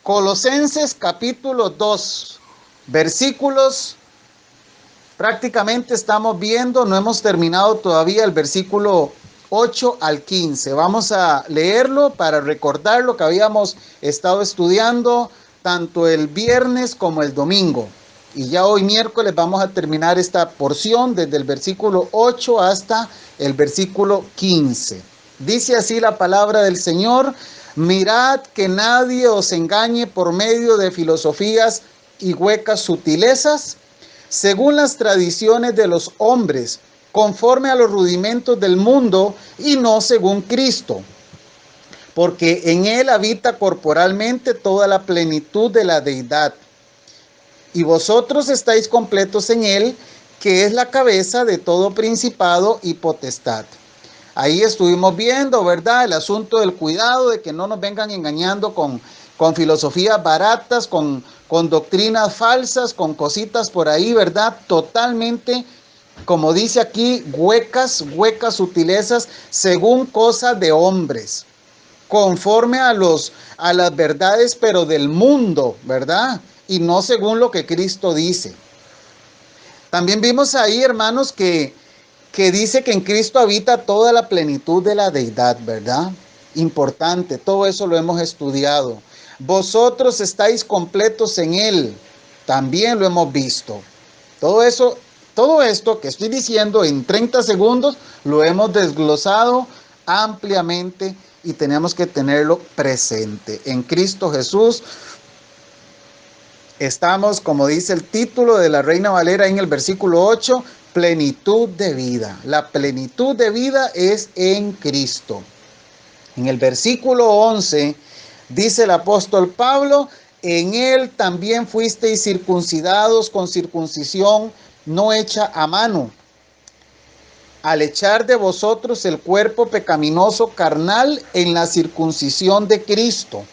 Colosenses capítulo 2, versículos, prácticamente estamos viendo, no hemos terminado todavía el versículo 8 al 15. Vamos a leerlo para recordar lo que habíamos estado estudiando tanto el viernes como el domingo. Y ya hoy miércoles vamos a terminar esta porción desde el versículo 8 hasta el versículo 15. Dice así la palabra del Señor: mirad que nadie os engañe por medio de filosofías y huecas sutilezas, según las tradiciones de los hombres, conforme a los rudimentos del mundo y no según Cristo. Porque en él habita corporalmente toda la plenitud de la deidad. Y vosotros estáis completos en él, que es la cabeza de todo principado y potestad. Ahí estuvimos viendo, ¿verdad?, el asunto del cuidado de que no nos vengan engañando con filosofías baratas, con doctrinas falsas, con cositas por ahí, ¿verdad? Totalmente, como dice aquí, huecas sutilezas, según cosas de hombres, conforme a las verdades, pero del mundo, ¿verdad? Y no según lo que Cristo dice. También vimos ahí, hermanos, que dice que en Cristo habita toda la plenitud de la deidad, ¿verdad? Importante, todo eso lo hemos estudiado. Vosotros estáis completos en él, también lo hemos visto. Todo esto que estoy diciendo en 30 segundos lo hemos desglosado ampliamente y tenemos que tenerlo presente. En Cristo Jesús estamos, como dice el título de la Reina Valera en el versículo 8, plenitud de vida. La plenitud de vida es en Cristo. En el versículo 11 dice el apóstol Pablo: en él también fuisteis circuncidados con circuncisión no hecha a mano, al echar de vosotros el cuerpo pecaminoso carnal en la circuncisión de Cristo.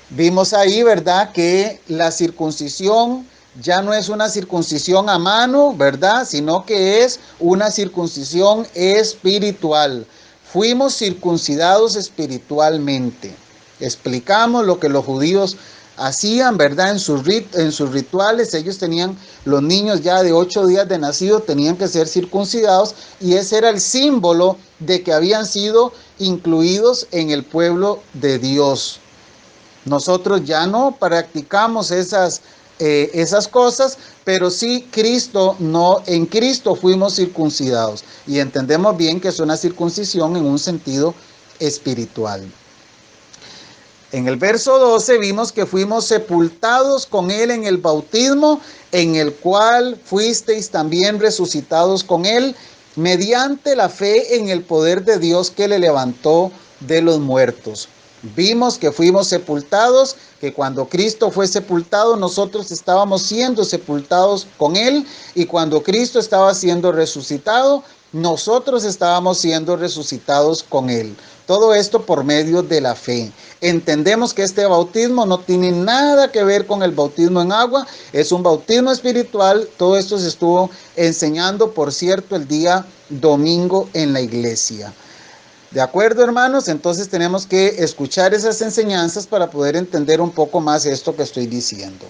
Vimos ahí, ¿verdad?, que la circuncisión ya no es una circuncisión a mano, ¿verdad?, sino que es una circuncisión espiritual. Fuimos circuncidados espiritualmente. Explicamos lo que los judíos hacían, ¿verdad?, en sus rituales. Ellos tenían, los niños ya de 8 días de nacido tenían que ser circuncidados, y ese era el símbolo de que habían sido incluidos en el pueblo de Dios. Nosotros ya no practicamos esas cosas, pero sí en Cristo fuimos circuncidados, y entendemos bien que es una circuncisión en un sentido espiritual. En el verso 12 vimos que fuimos sepultados con él en el bautismo, en el cual fuisteis también resucitados con él, mediante la fe en el poder de Dios que le levantó de los muertos. Vimos que fuimos sepultados, que cuando Cristo fue sepultado, nosotros estábamos siendo sepultados con él, y cuando Cristo estaba siendo resucitado, nosotros estábamos siendo resucitados con él. Todo esto por medio de la fe. Entendemos que este bautismo no tiene nada que ver con el bautismo en agua, es un bautismo espiritual. Todo esto se estuvo enseñando, por cierto, el día domingo en la iglesia. ¿De acuerdo, hermanos? Entonces tenemos que escuchar esas enseñanzas para poder entender un poco más esto que estoy diciendo.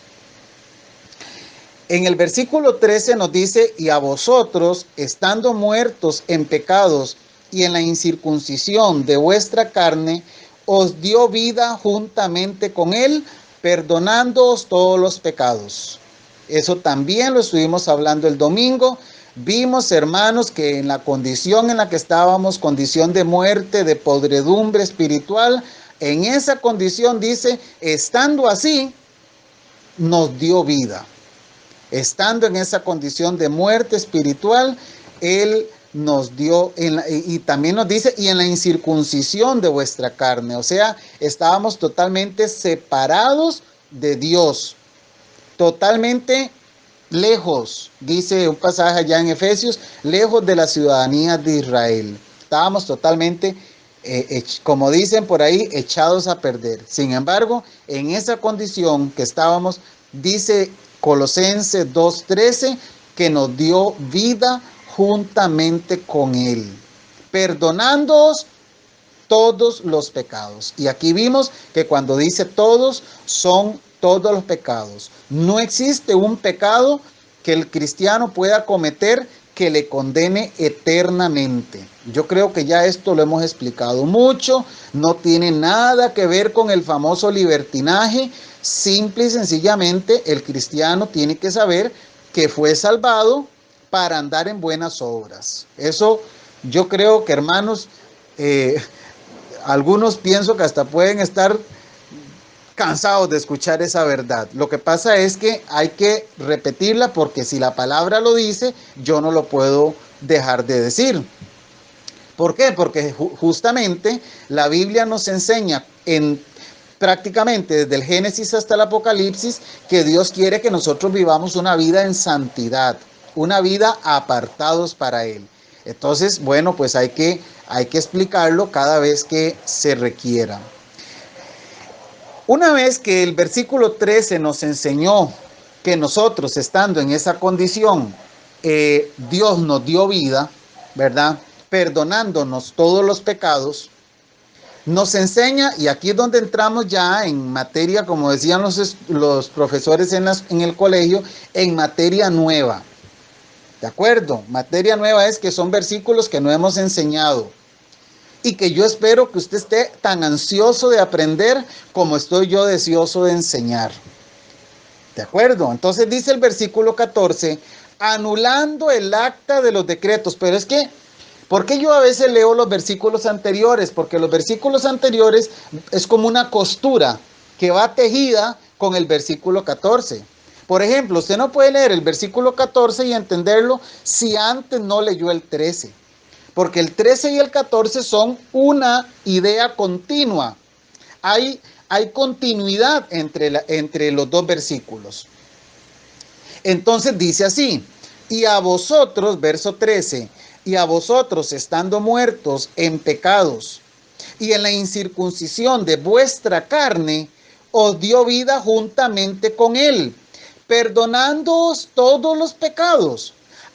En el versículo 13 nos dice: y a vosotros, estando muertos en pecados y en la incircuncisión de vuestra carne, os dio vida juntamente con él, perdonándoos todos los pecados. Eso también lo estuvimos hablando el domingo. Vimos, hermanos, que en la condición en la que estábamos, condición de muerte, de podredumbre espiritual, en esa condición, dice, estando así, nos dio vida. Estando en esa condición de muerte espiritual, él nos dio, y también nos dice, y en la incircuncisión de vuestra carne. O sea, estábamos totalmente separados de Dios, totalmente lejos, dice un pasaje allá en Efesios, lejos de la ciudadanía de Israel. Estábamos totalmente, como dicen por ahí, echados a perder. Sin embargo, en esa condición que estábamos, dice Colosenses 2:13, que nos dio vida juntamente con él, perdonándoos todos los pecados. Y aquí vimos que cuando dice todos, son todos los pecados. No existe un pecado que el cristiano pueda cometer que le condene eternamente. Yo creo que ya esto lo hemos explicado mucho, no tiene nada que ver con el famoso libertinaje. Simple y sencillamente el cristiano tiene que saber que fue salvado para andar en buenas obras. Eso yo creo que, hermanos, algunos pienso que hasta pueden estar cansados de escuchar esa verdad. Lo que pasa es que hay que repetirla, porque si la palabra lo dice, yo no lo puedo dejar de decir. ¿Por qué? Porque justamente la Biblia nos enseña prácticamente desde el Génesis hasta el Apocalipsis que Dios quiere que nosotros vivamos una vida en santidad, una vida apartados para Él. Entonces, bueno, pues hay que explicarlo cada vez que se requiera. Una vez que el versículo 13 nos enseñó que nosotros, estando en esa condición, Dios nos dio vida, ¿verdad? Perdonándonos todos los pecados, nos enseña, y aquí es donde entramos ya en materia, como decían los profesores en el colegio, en materia nueva. ¿De acuerdo? Materia nueva es que son versículos que no hemos enseñado y que yo espero que usted esté tan ansioso de aprender como estoy yo deseoso de enseñar. ¿De acuerdo? Entonces dice el versículo 14, anulando el acta de los decretos. Pero es que, ¿por qué yo a veces leo los versículos anteriores? Porque los versículos anteriores es como una costura que va tejida con el versículo 14. Por ejemplo, usted no puede leer el versículo 14 y entenderlo si antes no leyó el 13. Porque el 13 y el 14 son una idea continua. Hay continuidad entre los dos versículos. Entonces dice así, y a vosotros, verso 13, y a vosotros estando muertos en pecados y en la incircuncisión de vuestra carne, os dio vida juntamente con él, perdonándoos todos los pecados,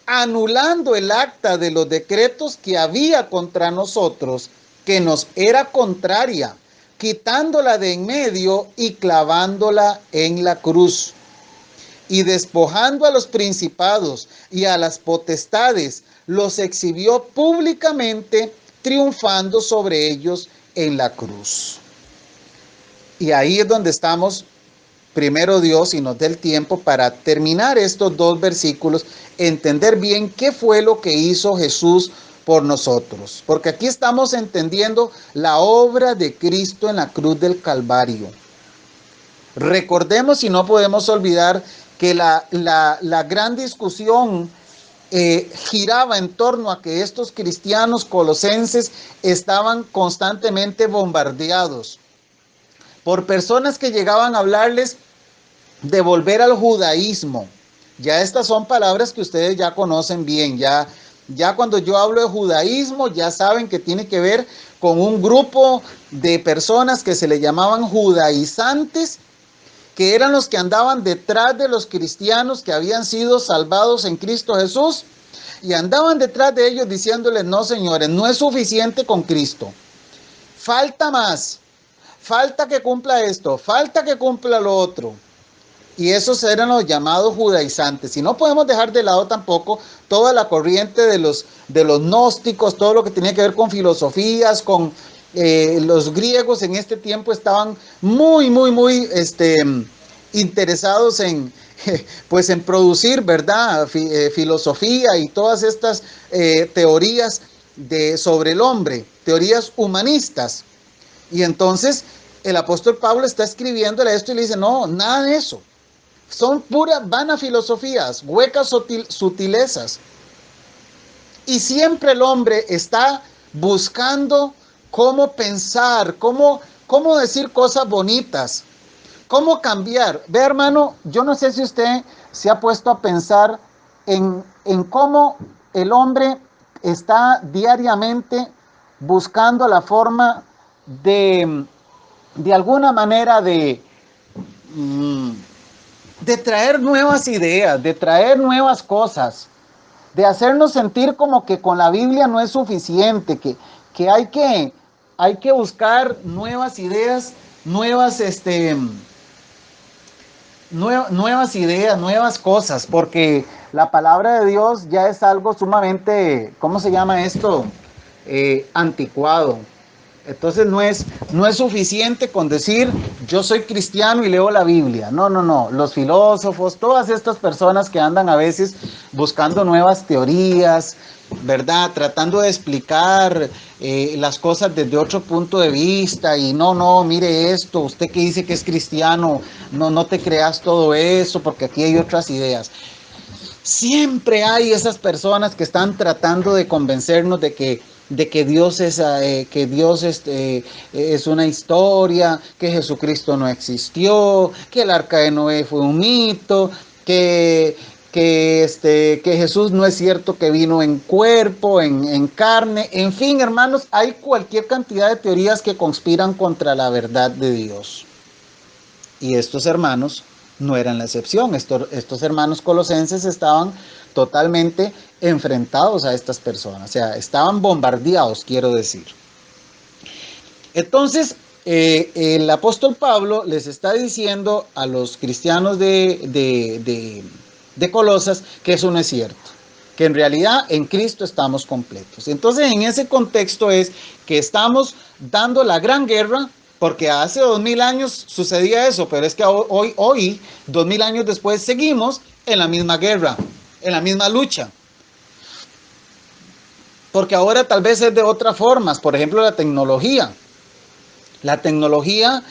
anulando el acta de los decretos que había contra nosotros, que nos era contraria, quitándola de en medio y clavándola en la cruz. Y despojando a los principados y a las potestades, los exhibió públicamente, triunfando sobre ellos en la cruz. Y ahí es donde estamos. Primero Dios, y nos dé el tiempo para terminar estos dos versículos, entender bien qué fue lo que hizo Jesús por nosotros. Porque aquí estamos entendiendo la obra de Cristo en la cruz del Calvario. Recordemos, y no podemos olvidar, que la gran discusión giraba en torno a que estos cristianos colosenses estaban constantemente bombardeados por personas que llegaban a hablarles de volver al judaísmo. Ya estas son palabras que ustedes ya conocen bien. Ya cuando yo hablo de judaísmo, ya saben que tiene que ver con un grupo de personas que se le llamaban judaizantes, que eran los que andaban detrás de los cristianos que habían sido salvados en Cristo Jesús, y andaban detrás de ellos diciéndoles, no señores, no es suficiente con Cristo, falta más, falta que cumpla esto, falta que cumpla lo otro. Y esos eran los llamados judaizantes. Y no podemos dejar de lado tampoco toda la corriente de los gnósticos, todo lo que tenía que ver con filosofías, con los griegos en este tiempo estaban muy interesados en producir, ¿verdad? Filosofía y todas estas teorías sobre el hombre, teorías humanistas. Y entonces el apóstol Pablo está escribiéndole esto y le dice, no, nada de eso. Son puras vanas filosofías, huecas sutilezas. Y siempre el hombre está buscando cómo pensar, cómo decir cosas bonitas, cómo cambiar. Ve, hermano, yo no sé si usted se ha puesto a pensar en cómo el hombre está diariamente buscando la forma de alguna manera de traer nuevas ideas, de traer nuevas cosas, de hacernos sentir como que con la Biblia no es suficiente, que hay que hay que buscar nuevas ideas, nuevas, nuevas ideas, nuevas cosas, porque la palabra de Dios ya es algo sumamente, ¿cómo se llama esto? Anticuado. Entonces no es suficiente con decir yo soy cristiano y leo la Biblia. No, no, no. Los filósofos, todas estas personas que andan a veces buscando nuevas teorías, ¿verdad? Tratando de explicar las cosas desde otro punto de vista y no, mire esto, usted que dice que es cristiano, no te creas todo eso porque aquí hay otras ideas. Siempre hay esas personas que están tratando de convencernos de que Dios es una historia, que Jesucristo no existió, que el arca de Noé fue un mito, que Jesús no es cierto que vino en cuerpo, en carne. En fin, hermanos, hay cualquier cantidad de teorías que conspiran contra la verdad de Dios. Y estos hermanos no eran la excepción. Estos hermanos colosenses estaban totalmente enfrentados a estas personas. O sea, estaban bombardeados, quiero decir. Entonces, el apóstol Pablo les está diciendo a los cristianos de Colosas que eso no es cierto. Que en realidad en Cristo estamos completos. Entonces, en ese contexto es que estamos dando la gran guerra, porque hace 2000 años sucedía eso, pero es que hoy 2000 años después, seguimos en la misma guerra, en la misma lucha. Porque ahora tal vez es de otras formas, por ejemplo, la tecnología. La tecnología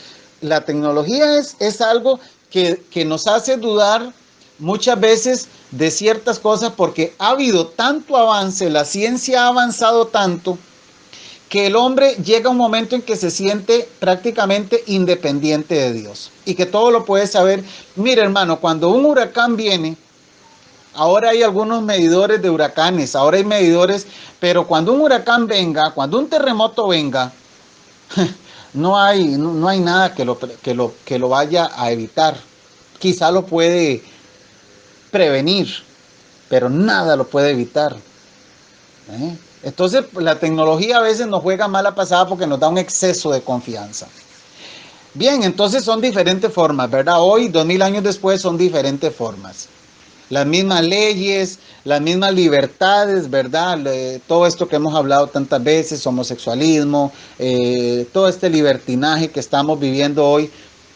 es algo que nos hace dudar muchas veces de ciertas cosas porque ha habido tanto avance, la ciencia ha avanzado tanto que el hombre llega a un momento en que se siente prácticamente independiente de Dios y que todo lo puede saber. Mire, hermano, cuando un huracán viene, ahora hay algunos medidores de huracanes, ahora hay medidores, pero cuando un huracán venga, cuando un terremoto venga, no hay nada que lo vaya a evitar. Quizá lo puede prevenir, pero nada lo puede evitar. Entonces la tecnología a veces nos juega mala pasada porque nos da un exceso de confianza. Bien, entonces son diferentes formas, ¿verdad? Hoy, 2000 años después, son diferentes formas. Las mismas leyes, las mismas libertades, ¿verdad? Todo esto que hemos hablado tantas veces, homosexualismo, todo este libertinaje que estamos viviendo hoy,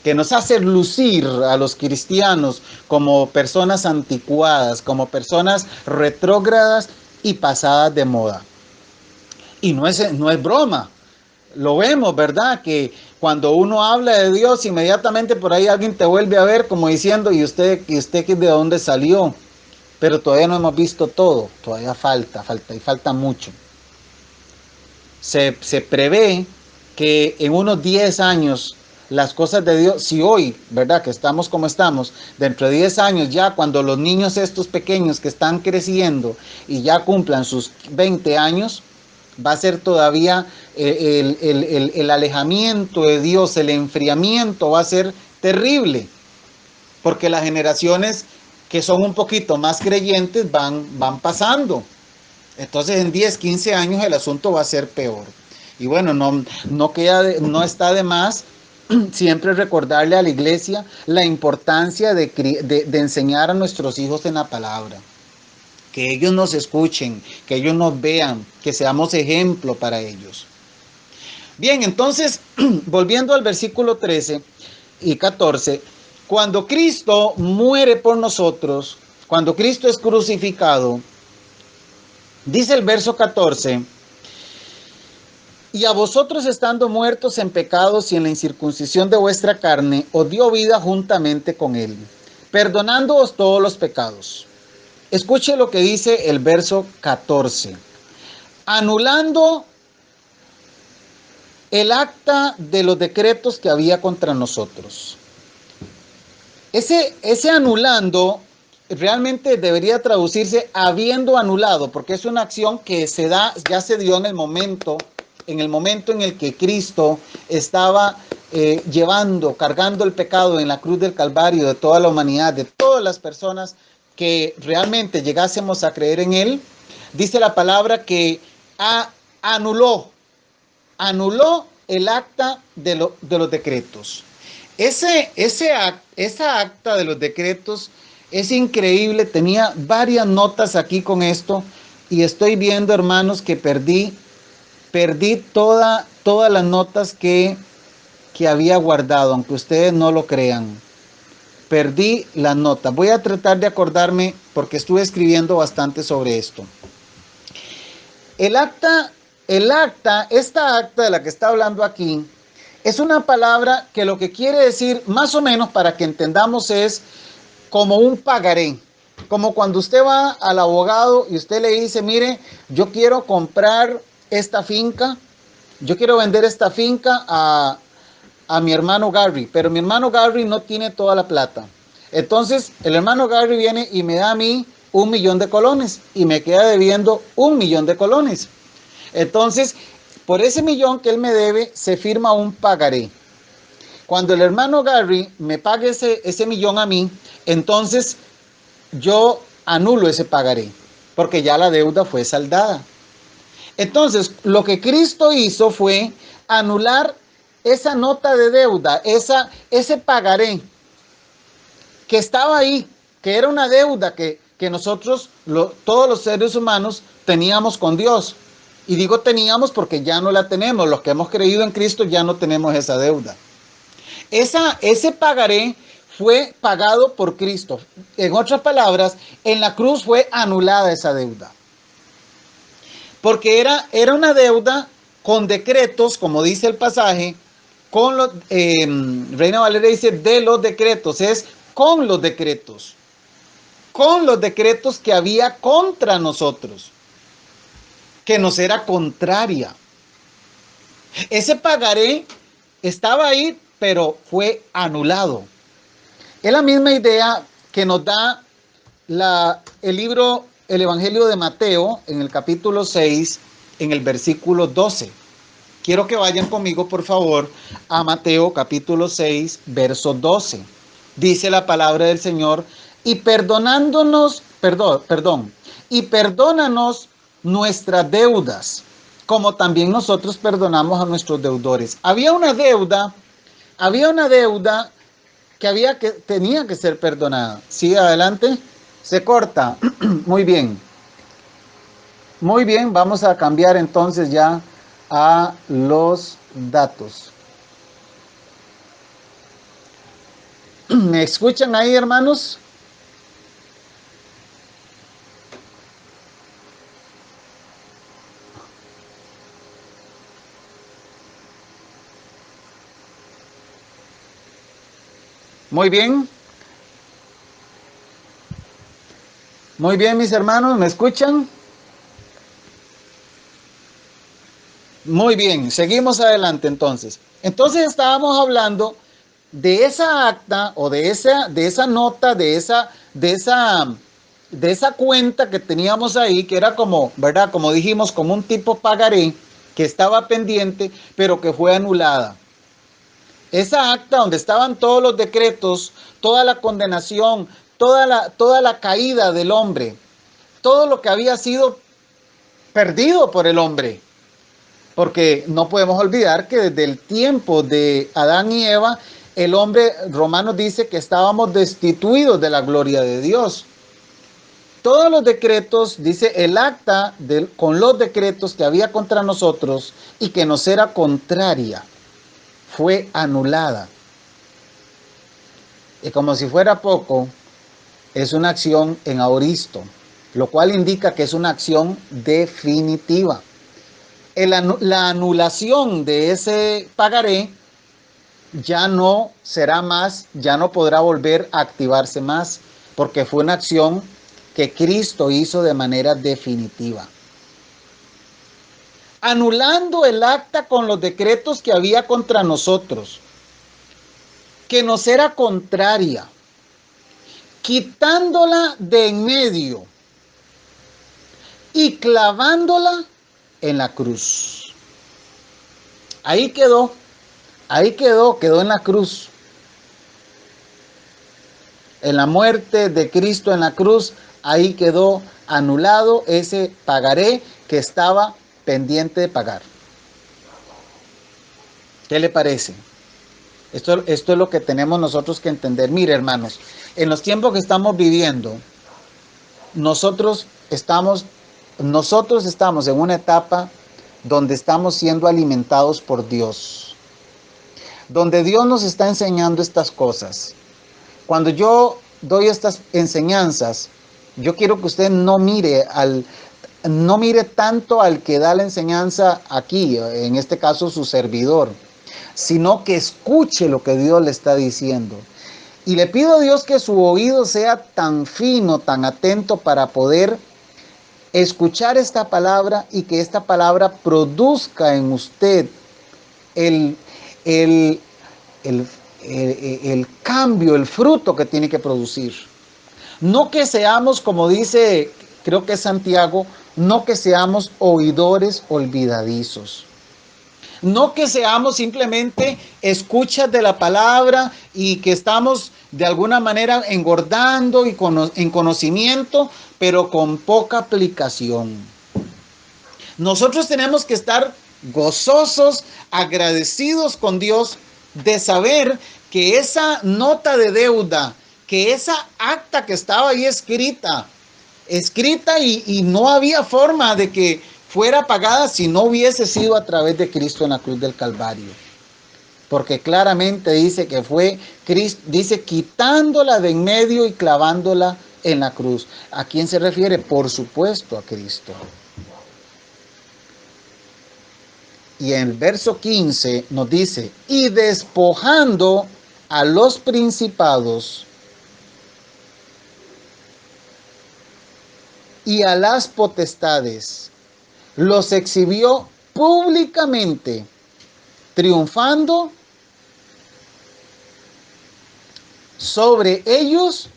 que nos hace lucir a los cristianos como personas anticuadas, como personas retrógradas y pasadas de moda. Y no es broma. Lo vemos, ¿verdad? Que cuando uno habla de Dios, inmediatamente por ahí alguien te vuelve a ver como diciendo, ¿y usted de dónde salió? Pero todavía no hemos visto todo, todavía falta mucho. Se prevé que en unos 10 años las cosas de Dios, si hoy, ¿verdad? Que estamos como estamos, dentro de 10 años ya cuando los niños estos pequeños que están creciendo y ya cumplan sus 20 años, va a ser todavía el alejamiento de Dios, el enfriamiento va a ser terrible, porque las generaciones que son un poquito más creyentes van pasando. Entonces en 10, 15 años el asunto va a ser peor. Y bueno, no está de más siempre recordarle a la iglesia la importancia de enseñar a nuestros hijos en la palabra. Que ellos nos escuchen, que ellos nos vean, que seamos ejemplo para ellos. Bien, entonces, volviendo al versículo 13 y 14, cuando Cristo muere por nosotros, cuando Cristo es crucificado, dice el verso 14, y a vosotros estando muertos en pecados y en la incircuncisión de vuestra carne, os dio vida juntamente con él, perdonándoos todos los pecados. Escuche lo que dice el verso 14. Anulando el acta de los decretos que había contra nosotros. Ese anulando realmente debería traducirse habiendo anulado, porque es una acción que ya se dio en el momento en el que Cristo estaba cargando el pecado en la cruz del Calvario de toda la humanidad, de todas las personas que realmente llegásemos a creer en él. Dice la palabra que anuló anuló el acta de los decretos. Esa acta de los decretos es increíble. Tenía varias notas aquí con esto y estoy viendo, hermanos, que perdí todas las notas que había guardado, aunque ustedes no lo crean. Perdí las notas. Voy a tratar de acordarme porque estuve escribiendo bastante sobre esto. Esta acta de la que está hablando aquí, es una palabra que lo que quiere decir, más o menos para que entendamos, es como un pagaré. Como cuando usted va al abogado y usted le dice, mire, yo quiero comprar esta finca, yo quiero vender esta finca a mi hermano Gary, pero mi hermano Gary no tiene toda la plata. Entonces el hermano Gary viene y me da a mí 1,000,000 de colones y me queda debiendo 1,000,000 de colones. Entonces, por ese 1,000,000 que él me debe, se firma un pagaré. Cuando el hermano Gary me pague ese 1,000,000 a mí, entonces yo anulo ese pagaré, porque ya la deuda fue saldada. Entonces, lo que Cristo hizo fue anular esa nota de deuda, ese pagaré que estaba ahí, que era una deuda que nosotros, todos los seres humanos, teníamos con Dios. Y digo teníamos porque ya no la tenemos. Los que hemos creído en Cristo ya no tenemos esa deuda. Ese pagaré fue pagado por Cristo. En otras palabras, en la cruz fue anulada esa deuda. Porque era una deuda con decretos, como dice el pasaje, con los, Reina Valeria dice de los decretos, es con los decretos que había contra nosotros, que nos era contraria. Ese pagaré estaba ahí, pero fue anulado. Es la misma idea que nos da el Evangelio de Mateo, en el capítulo 6, en el versículo 12. Quiero que vayan conmigo, por favor, a Mateo capítulo 6, verso 12. Dice la palabra del Señor, y perdónanos nuestras deudas, como también nosotros perdonamos a nuestros deudores. Había una deuda que tenía que ser perdonada. Sí, adelante. Se corta. Muy bien. Muy bien, vamos a cambiar entonces ya a los datos. ¿Me escuchan ahí, hermanos? Muy bien. Muy bien, mis hermanos, ¿me escuchan? Muy bien, seguimos adelante entonces. Entonces estábamos hablando de esa acta o de esa nota, de esa cuenta que teníamos ahí, que era como, ¿verdad? Como dijimos, como un tipo pagaré que estaba pendiente, pero que fue anulada. Esa acta donde estaban todos los decretos, toda la condenación, toda la caída del hombre, todo lo que había sido perdido por el hombre. Porque no podemos olvidar que desde el tiempo de Adán y Eva, el hombre, Romanos dice que estábamos destituidos de la gloria de Dios. Todos los decretos, dice el acta con los decretos que había contra nosotros y que nos era contraria, fue anulada. Y como si fuera poco, es una acción en aoristo, lo cual indica que es una acción definitiva. La anulación de ese pagaré ya no será más, ya no podrá volver a activarse más, porque fue una acción que Cristo hizo de manera definitiva. Anulando el acta con los decretos que había contra nosotros, que nos era contraria, quitándola de en medio y clavándola en la cruz. Ahí quedó en la cruz. En la muerte de Cristo en la cruz, ahí quedó anulado ese pagaré que estaba pendiente de pagar. ¿Qué le parece? Esto es lo que tenemos nosotros que entender. Mire, hermanos, en los tiempos que estamos viviendo, nosotros estamos en una etapa donde estamos siendo alimentados por Dios, donde Dios nos está enseñando estas cosas. Cuando yo doy estas enseñanzas, yo quiero que usted no mire tanto al que da la enseñanza aquí, en este caso su servidor, sino que escuche lo que Dios le está diciendo. Y le pido a Dios que su oído sea tan fino, tan atento para poder escuchar esta palabra y que esta palabra produzca en usted el cambio, el fruto que tiene que producir. No que seamos, como dice, creo que es Santiago, no que seamos oidores olvidadizos. No que seamos simplemente escuchas de la palabra y que estamos de alguna manera engordando y en conocimiento, pero con poca aplicación. Nosotros tenemos que estar gozosos, agradecidos con Dios de saber que esa nota de deuda, que esa acta que estaba ahí escrita y no había forma de que fuera pagada si no hubiese sido a través de Cristo en la cruz del Calvario. Porque claramente dice que fue Cristo, dice quitándola de en medio y clavándola en la cruz. ¿A quién se refiere? Por supuesto a Cristo. Y en el verso 15 nos dice, y despojando a los principados y a las potestades, los exhibió públicamente, triunfando sobre ellos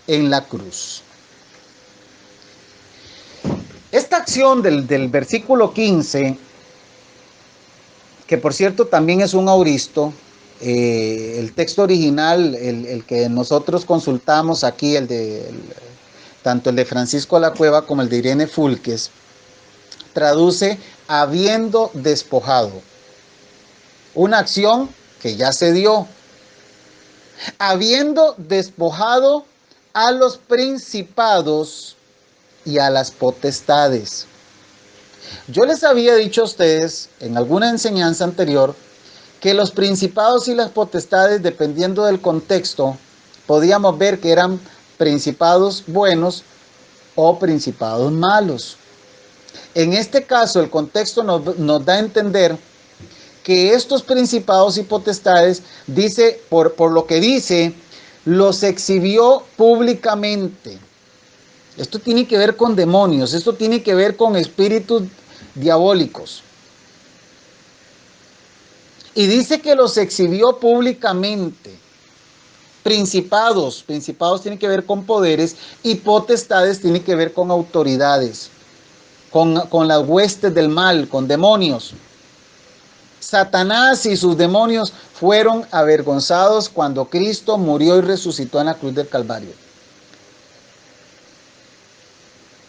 en la cruz. Esta acción del versículo 15, que por cierto también es un auristo, el texto original, el que nosotros consultamos aquí, tanto el de Francisco de la Cueva como el de Irene Fulques, traduce habiendo despojado. Una acción que ya se dio. Habiendo despojado a los principados y a las potestades. Yo les había dicho a ustedes en alguna enseñanza anterior que los principados y las potestades, dependiendo del contexto, podíamos ver que eran principados buenos o principados malos. En este caso, el contexto nos da a entender que estos principados y potestades, dice, por lo que dice, los exhibió públicamente. Esto tiene que ver con demonios, esto tiene que ver con espíritus diabólicos. Y dice que los exhibió públicamente. Principados tienen que ver con poderes y potestades tienen que ver con autoridades, con las huestes del mal, con demonios. Satanás y sus demonios fueron avergonzados cuando Cristo murió y resucitó en la cruz del Calvario.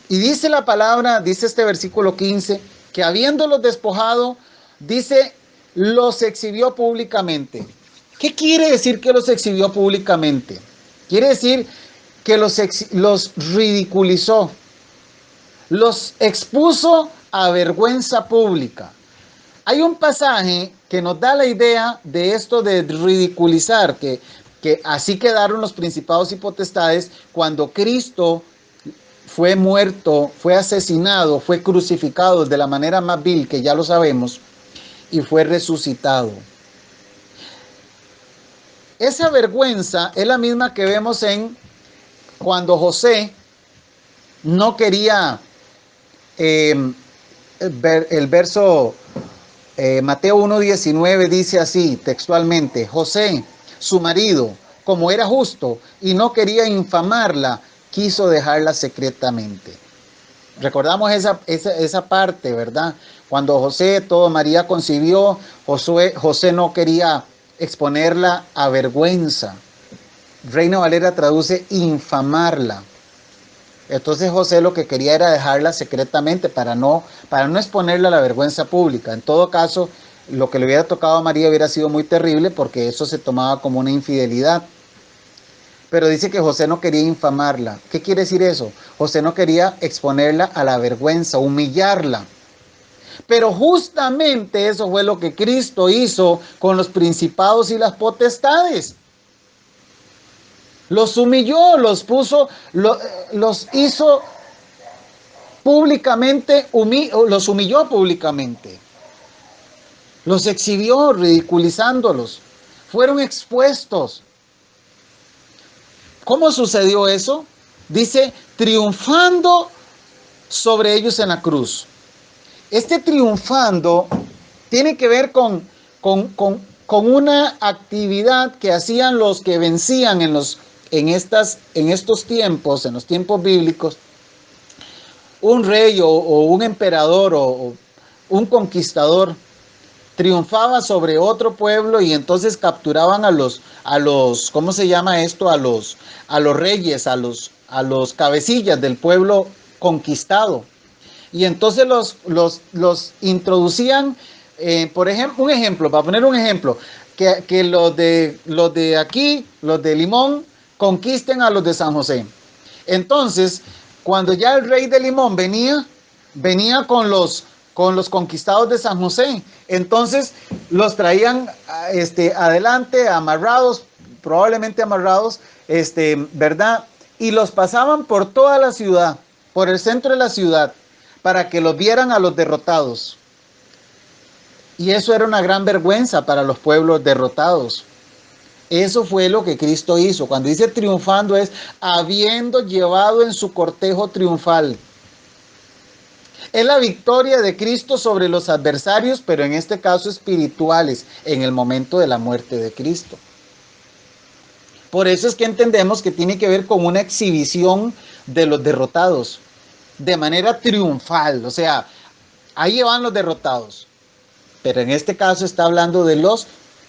Y dice la palabra, dice este versículo 15, que habiéndolos despojado, dice, los exhibió públicamente. ¿Qué quiere decir que los exhibió públicamente? Quiere decir que los ridiculizó, los expuso a vergüenza pública. Hay un pasaje que nos da la idea de esto de ridiculizar, que así quedaron los principados y potestades cuando Cristo fue muerto, fue asesinado, fue crucificado de la manera más vil, que ya lo sabemos, y fue resucitado. Esa vergüenza es la misma que vemos en cuando José no quería, el verso Mateo 1:19 dice así textualmente, José, su marido, como era justo y no quería infamarla, quiso dejarla secretamente. Recordamos esa parte, ¿verdad? Cuando María concibió, José no quería exponerla a vergüenza. Reina Valera traduce infamarla. Entonces José lo que quería era dejarla secretamente para no exponerla a la vergüenza pública. En todo caso, lo que le hubiera tocado a María hubiera sido muy terrible, porque eso se tomaba como una infidelidad. Pero dice que José no quería infamarla. ¿Qué quiere decir eso? José no quería exponerla a la vergüenza, humillarla. Pero justamente eso fue lo que Cristo hizo con los principados y las potestades. Los humilló, los puso, los hizo públicamente, los humilló públicamente. Los exhibió ridiculizándolos. Fueron expuestos. ¿Cómo sucedió eso? Dice, triunfando sobre ellos en la cruz. Este triunfando tiene que ver con una actividad que hacían los que vencían en estos tiempos, en los tiempos bíblicos. Un rey o un emperador o un conquistador triunfaba sobre otro pueblo y entonces capturaban a los ¿cómo se llama esto? A los reyes, a los cabecillas del pueblo conquistado. Y entonces los introducían, por ejemplo, para poner un ejemplo, que los de aquí, los de Limón, conquisten a los de San José. Entonces, cuando ya el rey de Limón venía con los conquistados de San José, entonces los traían adelante, amarrados, probablemente amarrados, ¿verdad? Y los pasaban por toda la ciudad, por el centro de la ciudad, para que los vieran a los derrotados. Y eso era una gran vergüenza para los pueblos derrotados. Eso fue lo que Cristo hizo. Cuando dice triunfando es habiendo llevado en su cortejo triunfal. Es la victoria de Cristo sobre los adversarios, pero en este caso espirituales, en el momento de la muerte de Cristo. Por eso es que entendemos que tiene que ver con una exhibición de los derrotados, de manera triunfal. O sea, ahí van los derrotados. Pero en este caso está hablando de los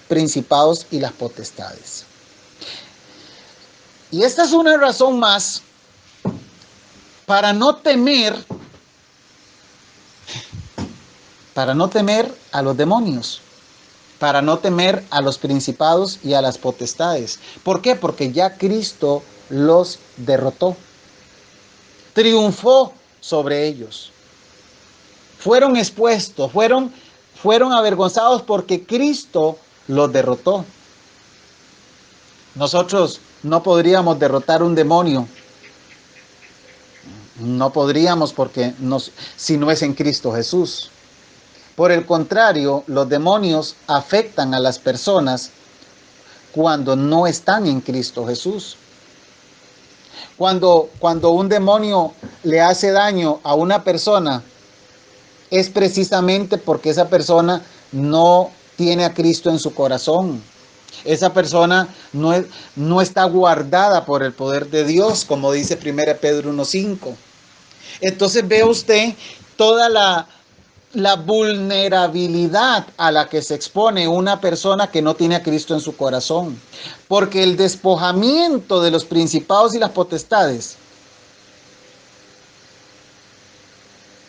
principados y las potestades. Y esta es una razón más para no temer a los demonios, para no temer a los principados y a las potestades. ¿Por qué? Porque ya Cristo los derrotó, triunfó sobre ellos, fueron expuestos, fueron avergonzados porque Cristo los derrotó. Nosotros no podríamos derrotar un demonio. No podríamos porque si no es en Cristo Jesús. Por el contrario, los demonios afectan a las personas cuando no están en Cristo Jesús. Cuando un demonio le hace daño a una persona, es precisamente porque esa persona no tiene a Cristo en su corazón. Esa persona no está guardada por el poder de Dios, como dice 1 Pedro 1:5. Entonces ve usted toda la vulnerabilidad a la que se expone una persona que no tiene a Cristo en su corazón. Porque el despojamiento de los principados y las potestades,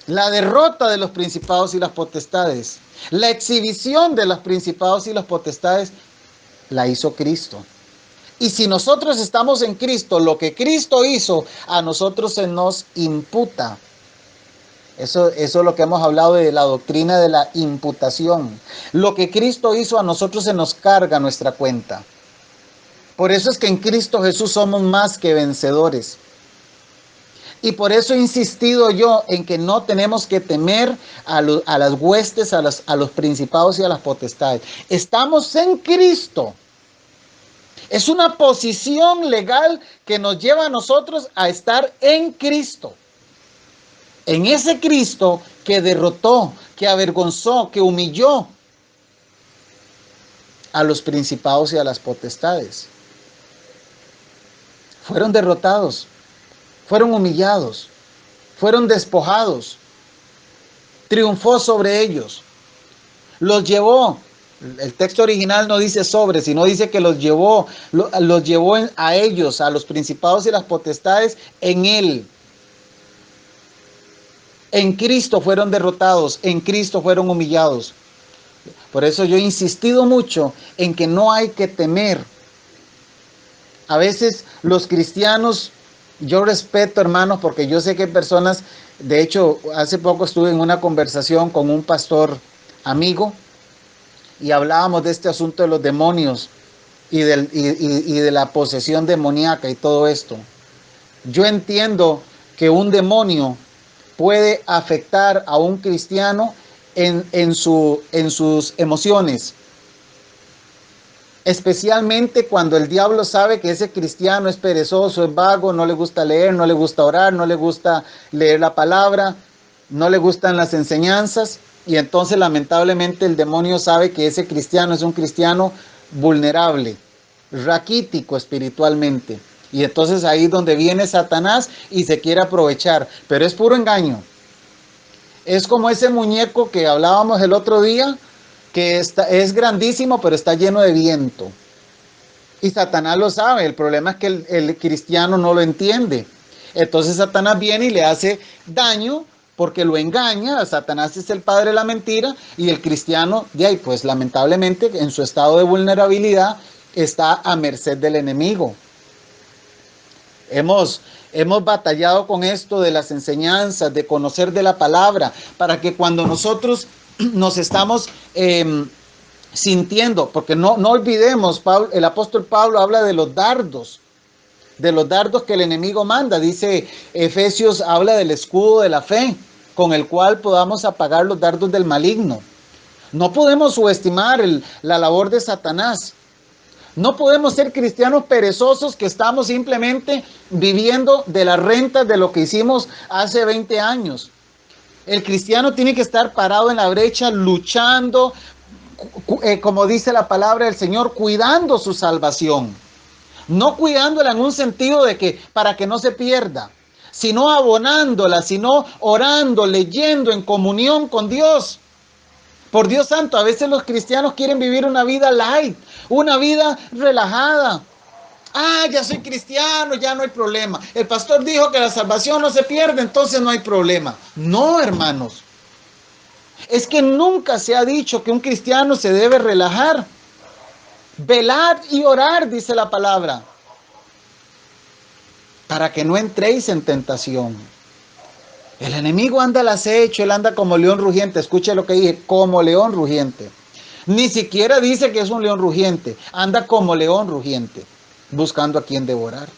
la derrota de los principados y las potestades, la exhibición de los principados y las potestades, la hizo Cristo. Y si nosotros estamos en Cristo, lo que Cristo hizo, a nosotros se nos imputa. Eso es lo que hemos hablado de la doctrina de la imputación. Lo que Cristo hizo, a nosotros se nos carga nuestra cuenta. Por eso es que en Cristo Jesús somos más que vencedores. Y por eso he insistido yo en que no tenemos que temer a las huestes, a los principados y a las potestades. Estamos en Cristo. Es una posición legal que nos lleva a nosotros a estar en Cristo. En ese Cristo que derrotó, que avergonzó, que humilló a los principados y a las potestades. Fueron derrotados, fueron humillados, fueron despojados, triunfó sobre ellos, los llevó. El texto original no dice sobre, sino dice que los llevó a ellos, a los principados y las potestades, en él. En Cristo fueron derrotados, en Cristo fueron humillados. Por eso yo he insistido mucho en que no hay que temer. A veces los cristianos, yo respeto, hermanos, porque yo sé que hay personas, de hecho, hace poco estuve en una conversación con un pastor amigo y hablábamos de este asunto de los demonios y de la posesión demoníaca y todo esto. Yo entiendo que un demonio puede afectar a un cristiano en sus emociones, especialmente cuando el diablo sabe que ese cristiano es perezoso, es vago, no le gusta leer, no le gusta orar, no le gusta leer la palabra, no le gustan las enseñanzas, y entonces lamentablemente el demonio sabe que ese cristiano es un cristiano vulnerable, raquítico espiritualmente. Y entonces ahí es donde viene Satanás y se quiere aprovechar, pero es puro engaño. Es como ese muñeco que hablábamos el otro día, que es grandísimo, pero está lleno de viento. Y Satanás lo sabe, el problema es que el cristiano no lo entiende. Entonces Satanás viene y le hace daño porque lo engaña. Satanás es el padre de la mentira y el cristiano, de ahí, pues lamentablemente en su estado de vulnerabilidad está a merced del enemigo. Hemos batallado con esto de las enseñanzas, de conocer de la palabra, para que cuando nosotros nos estamos sintiendo, porque no olvidemos, el apóstol Pablo habla de los dardos que el enemigo manda. Dice Efesios, habla del escudo de la fe, con el cual podamos apagar los dardos del maligno. No podemos subestimar la labor de Satanás. No podemos ser cristianos perezosos que estamos simplemente viviendo de las rentas de lo que hicimos hace 20 años. El cristiano tiene que estar parado en la brecha, luchando, como dice la palabra del Señor, cuidando su salvación. No cuidándola en un sentido de que para que no se pierda, sino abonándola, sino orando, leyendo en comunión con Dios. Por Dios santo, a veces los cristianos quieren vivir una vida light, una vida relajada. Ah, ya soy cristiano, ya no hay problema. El pastor dijo que la salvación no se pierde, entonces no hay problema. No, hermanos. Es que nunca se ha dicho que un cristiano se debe relajar. Velad y orar, dice la palabra, para que no entréis en tentación. El enemigo anda al acecho, él anda como león rugiente. Escuche lo que dije, como león rugiente. Ni siquiera dice que es un león rugiente, anda como león rugiente, buscando a quien devorar.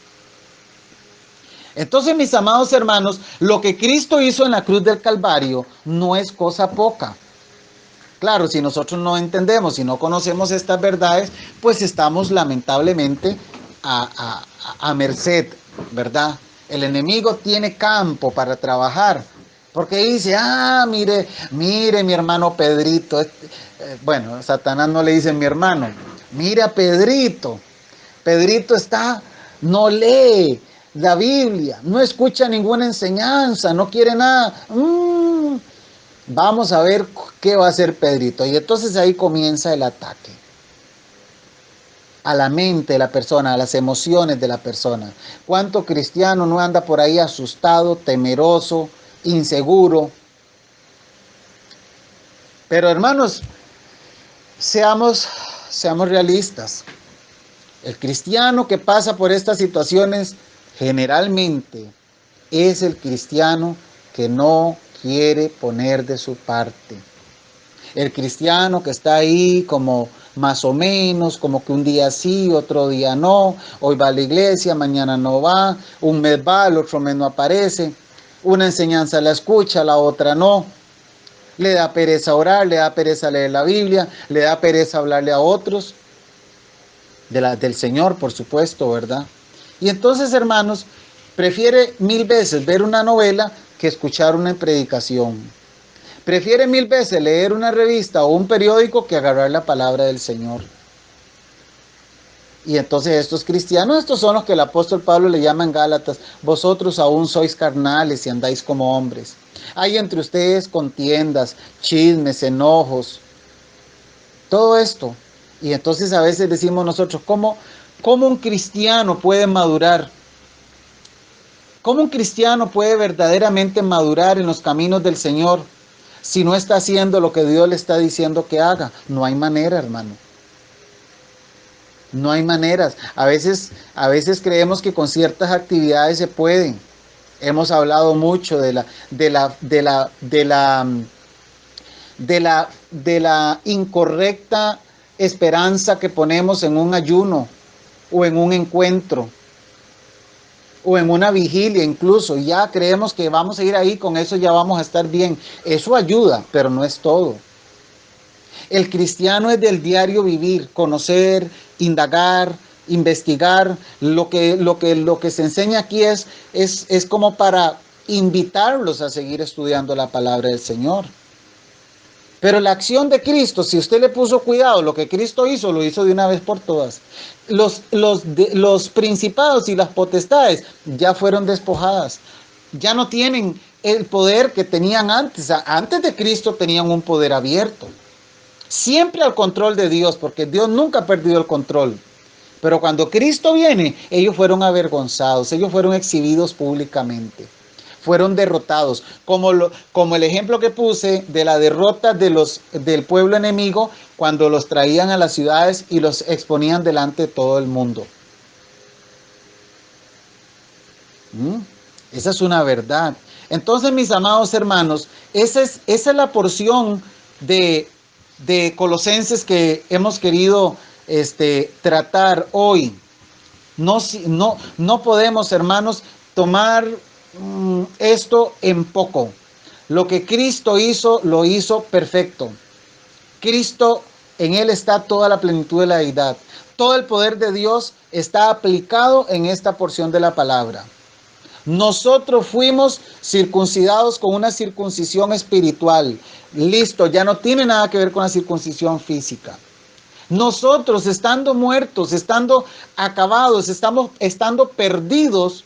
Entonces, mis amados hermanos, lo que Cristo hizo en la cruz del Calvario no es cosa poca. Claro, si nosotros no entendemos, si no conocemos estas verdades, pues estamos lamentablemente a merced, ¿verdad? El enemigo tiene campo para trabajar, porque dice, mire mi hermano Pedrito. Bueno, Satanás no le dice mi hermano, mira Pedrito. Pedrito no lee la Biblia, no escucha ninguna enseñanza, no quiere nada. Vamos a ver qué va a hacer Pedrito. Y entonces ahí comienza el ataque a la mente de la persona, a las emociones de la persona. ¿Cuánto cristiano no anda por ahí asustado, temeroso, inseguro? Pero hermanos, seamos realistas. El cristiano que pasa por estas situaciones generalmente es el cristiano que no quiere poner de su parte. El cristiano que está ahí como más o menos, como que un día sí, otro día no, hoy va a la iglesia, mañana no va, un mes va, el otro mes no aparece, una enseñanza la escucha, la otra no, le da pereza orar, le da pereza leer la Biblia, le da pereza hablarle a otros, del Señor, por supuesto, ¿verdad? Y entonces, hermanos, prefiere 1000 veces ver una novela que escuchar una predicación. Prefiere 1000 veces leer una revista o un periódico que agarrar la palabra del Señor. Y entonces estos cristianos, estos son los que el apóstol Pablo le llama en Gálatas, vosotros aún sois carnales y andáis como hombres. Hay entre ustedes contiendas, chismes, enojos, todo esto. Y entonces a veces decimos nosotros, ¿cómo un cristiano puede madurar? ¿Cómo un cristiano puede verdaderamente madurar en los caminos del Señor? si no está haciendo lo que Dios le está diciendo que haga? No hay manera, hermano. No hay maneras. A veces creemos que con ciertas actividades se pueden. Hemos hablado mucho de la incorrecta esperanza que ponemos en un ayuno o en un encuentro o en una vigilia incluso. Ya creemos que vamos a ir ahí, con eso ya vamos a estar bien. Eso ayuda, pero no es todo. El cristiano es del diario vivir, conocer, indagar, investigar. Lo que se enseña aquí es como para invitarlos a seguir estudiando la palabra del Señor. Pero la acción de Cristo, si usted le puso cuidado, lo que Cristo hizo, lo hizo de una vez por todas. Los principados y las potestades ya fueron despojadas. Ya no tienen el poder que tenían antes. Antes de Cristo tenían un poder abierto. Siempre al control de Dios, porque Dios nunca ha perdido el control. Pero cuando Cristo viene, ellos fueron avergonzados, ellos fueron exhibidos públicamente. Fueron derrotados, como el ejemplo que puse de la derrota del pueblo enemigo cuando los traían a las ciudades y los exponían delante de todo el mundo. Esa es una verdad. Entonces, mis amados hermanos, esa es la porción de Colosenses que hemos querido tratar hoy. No podemos, hermanos, tomar esto en poco. Lo que Cristo hizo, lo hizo perfecto. Cristo, en Él está toda la plenitud de la deidad. Todo el poder de Dios está aplicado en esta porción de la palabra. Nosotros fuimos circuncidados con una circuncisión espiritual. Listo, ya no tiene nada que ver con la circuncisión física. Nosotros, estando muertos, estando acabados, estando perdidos,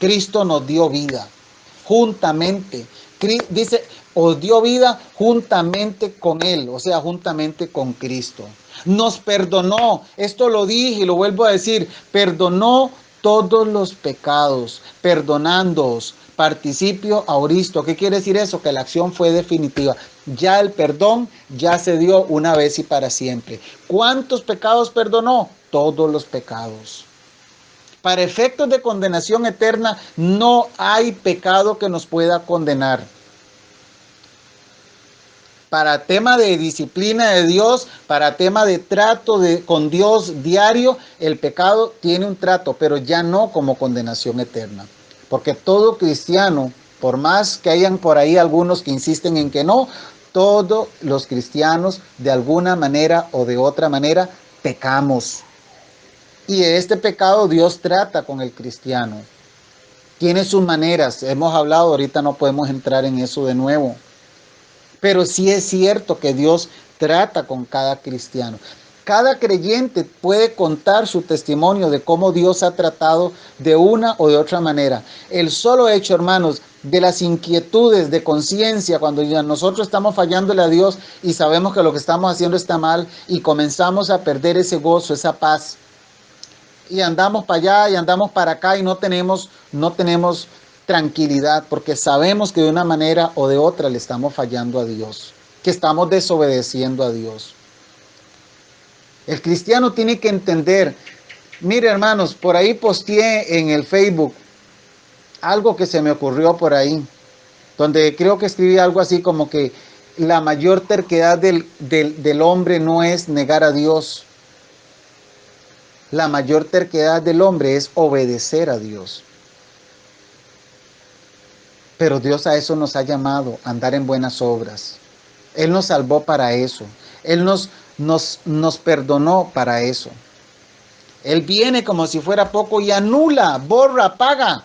Cristo nos dio vida juntamente. Dice, os dio vida juntamente con Él, o sea, juntamente con Cristo. Nos perdonó, esto lo dije y lo vuelvo a decir, perdonó todos los pecados, perdonándoos, participio auristo. ¿Qué quiere decir eso? Que la acción fue definitiva. Ya el perdón ya se dio una vez y para siempre. ¿Cuántos pecados perdonó? Todos los pecados. Para efectos de condenación eterna, no hay pecado que nos pueda condenar. Para tema de disciplina de Dios, para tema de trato con Dios diario, el pecado tiene un trato, pero ya no como condenación eterna. Porque todo cristiano, por más que hayan por ahí algunos que insisten en que no, todos los cristianos de alguna manera o de otra manera pecamos. Y este pecado Dios trata con el cristiano. Tiene sus maneras, hemos hablado, ahorita no podemos entrar en eso de nuevo. Pero sí es cierto que Dios trata con cada cristiano. Cada creyente puede contar su testimonio de cómo Dios ha tratado de una o de otra manera. El solo hecho, hermanos, de las inquietudes de conciencia, cuando ya nosotros estamos fallándole a Dios y sabemos que lo que estamos haciendo está mal y comenzamos a perder ese gozo, esa paz. Y andamos para allá y andamos para acá y no tenemos tranquilidad porque sabemos que de una manera o de otra le estamos fallando a Dios, que estamos desobedeciendo a Dios. El cristiano tiene que entender, mire hermanos, por ahí posteé en el Facebook algo que se me ocurrió por ahí, donde creo que escribí algo así como que la mayor terquedad del hombre no es negar a Dios. La mayor terquedad del hombre es obedecer a Dios. Pero Dios a eso nos ha llamado, a andar en buenas obras. Él nos salvó para eso. Él nos perdonó para eso. Él viene como si fuera poco y anula, borra, paga.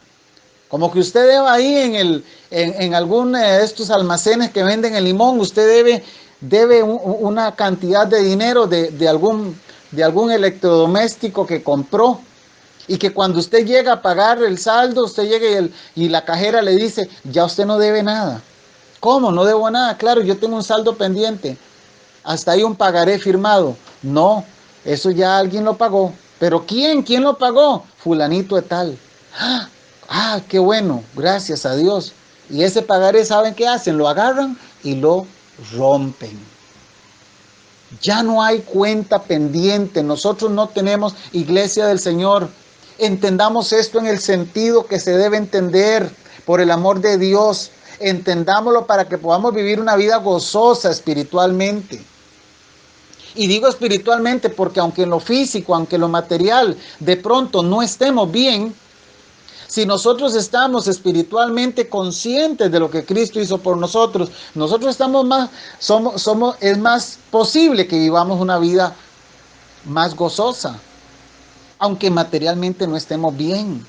Como que usted debe ahí en algún de estos almacenes que venden el limón, usted debe una cantidad de dinero de algún electrodoméstico que compró. Y que cuando usted llega a pagar el saldo, usted llega y la cajera le dice, ya usted no debe nada. ¿Cómo? No debo nada. Claro, yo tengo un saldo pendiente. Hasta ahí un pagaré firmado. No, eso ya alguien lo pagó. ¿Pero quién? ¿Quién lo pagó? Fulanito de tal. Ah, qué bueno, gracias a Dios. Y ese pagaré, ¿saben qué hacen? Lo agarran, y lo rompen. Ya no hay cuenta pendiente. Nosotros no tenemos iglesia del Señor. Entendamos esto en el sentido que se debe entender, por el amor de Dios. Entendámoslo para que podamos vivir una vida gozosa espiritualmente. Y digo espiritualmente porque aunque en lo físico, aunque en lo material, de pronto no estemos bien, si nosotros estamos espiritualmente conscientes de lo que Cristo hizo por nosotros, nosotros estamos más, es más posible que vivamos una vida más gozosa, aunque materialmente no estemos bien,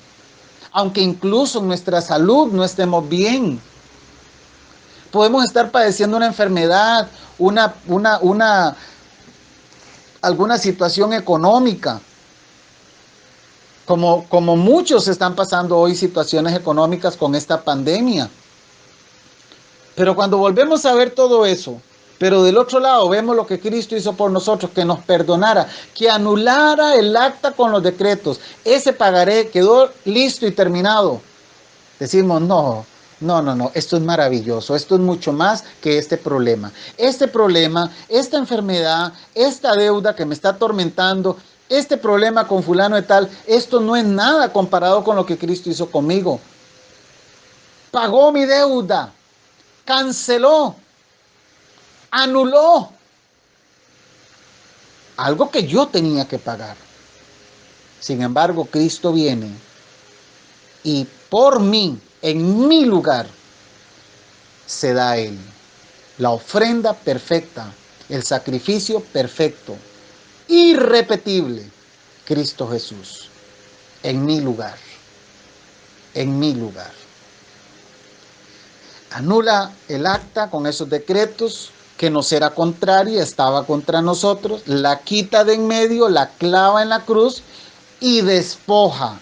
aunque incluso en nuestra salud no estemos bien. Podemos estar padeciendo una enfermedad, alguna situación económica, como muchos están pasando hoy situaciones económicas con esta pandemia. Pero cuando volvemos a ver todo eso, pero del otro lado vemos lo que Cristo hizo por nosotros, que nos perdonara, que anulara el acta con los decretos, ese pagaré quedó listo y terminado. Decimos, no, esto es maravilloso, esto es mucho más que este problema. Este problema, esta enfermedad, esta deuda que me está atormentando, este problema con fulano de tal, esto no es nada comparado con lo que Cristo hizo conmigo. Pagó mi deuda, canceló, anuló algo que yo tenía que pagar. Sin embargo, Cristo viene y por mí, en mi lugar, se da a Él la ofrenda perfecta, el sacrificio perfecto, irrepetible, Cristo Jesús, en mi lugar, en mi lugar. Anula el acta con esos decretos que nos era contraria, estaba contra nosotros, la quita de en medio, la clava en la cruz y despoja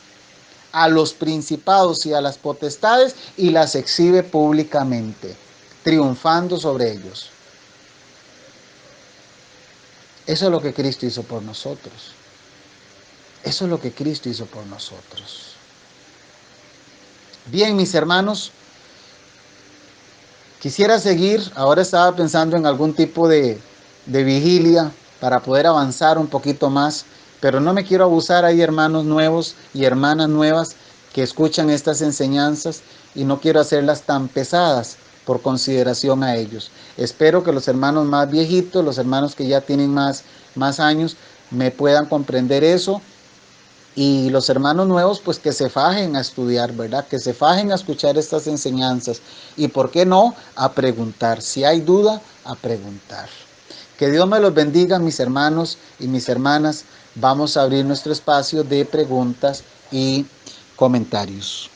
a los principados y a las potestades y las exhibe públicamente, triunfando sobre ellos. Eso es lo que Cristo hizo por nosotros. Eso es lo que Cristo hizo por nosotros. Bien, mis hermanos, quisiera seguir. Ahora estaba pensando en algún tipo de vigilia para poder avanzar un poquito más, pero no me quiero abusar. Hay hermanos nuevos y hermanas nuevas que escuchan estas enseñanzas y no quiero hacerlas tan pesadas por consideración a ellos. Espero que los hermanos más viejitos, los hermanos que ya tienen más años, me puedan comprender eso. Y los hermanos nuevos, pues que se fajen a estudiar, ¿verdad? Que se fajen a escuchar estas enseñanzas. Y por qué no, a preguntar. Si hay duda, a preguntar. Que Dios me los bendiga, mis hermanos y mis hermanas. Vamos a abrir nuestro espacio de preguntas y comentarios.